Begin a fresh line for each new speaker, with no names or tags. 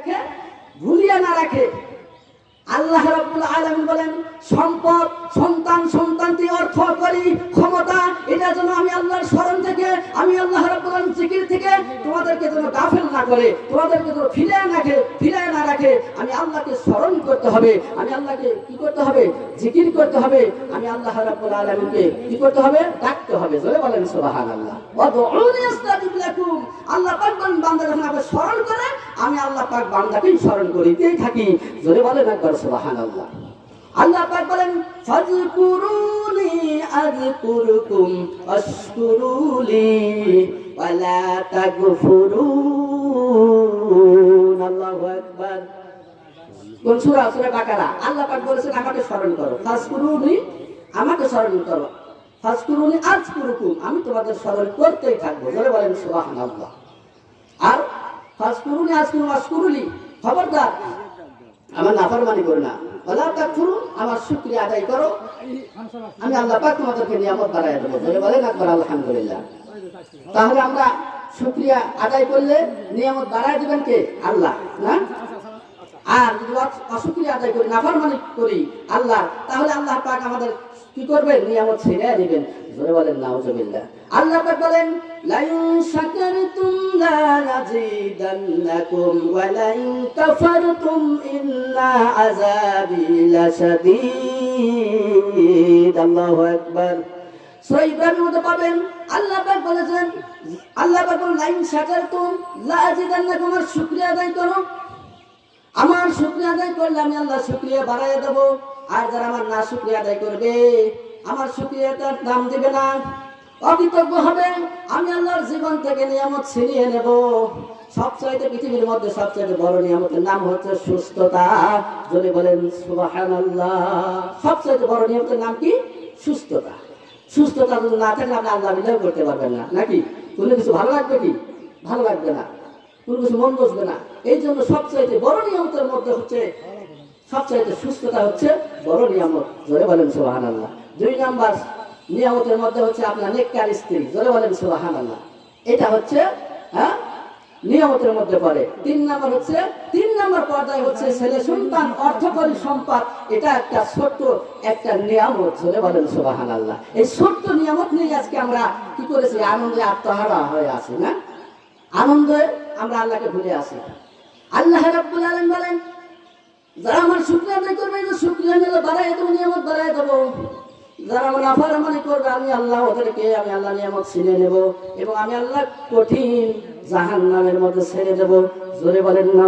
নেককে ভুলিয়ে না রাখে। আল্লাহ রাব্বুল আলামিন বলেন, সম্পদ, সন্তান, সন্তানতি, অর্থ, করি, ক্ষমতা, এটা যেন আমি আল্লাহর স্মরণ থেকে, আমি আল্লাহ রাব্বুল আলামিন জিকির থেকে তোমাদেরকে যেন গাফেল না করে, তোমাদেরকে যেন ফিরায় না রাখে। আমি আল্লাহকে স্মরণ করতে হবে, আমি আল্লাহকে কি করতে হবে? জিকির করতে হবে। আমি আল্লাহ রাব্বুল আলামিনকে কি করতে হবে? ডাকতে হবে। জোরে বলেন সুবহানাল্লাহ। ওয়াদউনি আস্তাজিব লাকুম। আল্লাহ পাক বান্দা যখন আমাকে স্মরণ করে, আমি আল্লাহ পাক বান্দাকেই স্মরণ করিতেই থাকি। জোরে বলেন একবার সুবহানাল্লাহ। আল্লাহ পাক বলেন, ফাযকুরুনি আযকুরুকুম ওয়াশকুরুলি ওয়ালা তাগফুরুন। আল্লাহু আকবার। কোন সূরা? সূরা বাকারা। আল্লাহ পাক বলেছেন, আমাকে স্মরণ করো। ফাযকুরুনি, আমাকে স্মরণ করো। ফাযকুরুনি আযকুরুকুম, আমি তোমাদের স্মরণ করতেই থাকবো। জোরে বলেন সুবহানাল্লাহ। আর ফাযকুরুনি আযকুরুকুম ওয়াশকুরুলি, খবরদার আমার নাফরমানি করো না। ওয়ালা তাকফুরুন, আমার শুকরিয়া আদায় করো, আমি আল্লাহ পাক তোমাদেরকে নিয়ামত বাড়ায় দেবো। জোরে বলেন একবার আলহামদুলিল্লাহ। তাহলে আমরা শুকরিয়া আদায় করলে নিয়ামত বাড়ায় দিবেন কে? আল্লাহ, না? আর যদি অশুকরিয়া আদায় করি, নাফরমানি করি আল্লাহ, তাহলে আল্লাহ পাক আমাদের কি করবেন? নিয়ামত ছিনিয়ে দিবেন। জোরে বলেন নাউজুবিল্লাহ। আল্লাহ পাক বলেন, লাইন শাকারতুম লা নাযিদান্নাকুম ওয়া লাইন কাফারতুম ইন্না আযাবি লাশাদীদ। আল্লাহু আকবার। সূরা ইব্রাহিমের মধ্যে পাবেন, আল্লাহ পাক বলেছেন, আল্লাহ পাক বলেন, লাইন শাকারতুম লা আযিদান্নাকুম, আর শুকরিয়া আদায় করো, আমার শুকরিয়া আদায় করলে আমি আল্লাহ শুকরিয়া বাড়াইয়া দেবো। আর যারা আমার না শুকরিয়া আদায় করবে, আমার শুকরিয়াটার দাম দিবে না, অকৃতজ্ঞ হবে, আমি আল্লাহর জীবন থেকে নিয়ামত ছিনিয়ে নেব। সবচাইতে পৃথিবীর মধ্যে সবচাইতে বড় নিয়ামতের নাম হচ্ছে সুস্থতা। যদি বলেন সুবহানাল্লাহ। সবচাইতে বড় নিয়ামতের নাম কি? সুস্থতা। সুস্থতা যদি না থাকলে আপনি আল্লাহ বিল্লাহ করতে পারবেন না, নাকি? কোনো কিছু ভালো লাগবে কি? ভালো লাগবে না, কোনো কিছু মন বসবে না। এই জন্য সবচাইতে বড় নিয়ামতের মধ্যে হচ্ছে, সবচাইতে সুস্থতা হচ্ছে বড় নিয়ামত। জোরে বলেন সুবহানাল্লাহ। 2 নাম্বার নিয়ামতের মধ্যে হচ্ছে আপনার নেককার স্ত্রী। জোরে বলেন সুবহানাল্লাহ। এটা হচ্ছে নিয়ামতের মধ্যে পড়ে। 3 নাম্বার হচ্ছে, 3 নাম্বার পর্যায়ে হচ্ছে ছেলে সন্তান, অর্থকরী সম্পদ। এটা একটা ছোট্ট একটা নিয়ামত। জোরে বলেন সুবহানাল্লাহ। এই ছোট্ট নিয়ামত নিয়ে আজকে আমরা কি করেছি? আনন্দে আত্মহারা হয়ে আছি, না? আনন্দে আমরা আল্লাহকে ভুলে আসি। আল্লাহ রাব্বুল আলামিন বলেন, যারা আমার শুকরিয়া আদায় করবে, শুকরিয়া নিয়ে বাড়াই দেবো, নিয়ামত বাড়াই দেবো। যারা আমার নাফরমানি করবে, আমি আল্লাহ ওদেরকে, আমি আল্লাহ নিয়ামত ছিনিয়ে নেব এবং আমি আল্লাহ কঠিন জাহান্নামের মধ্যে ছেড়ে দেব। জোরে বলেন না।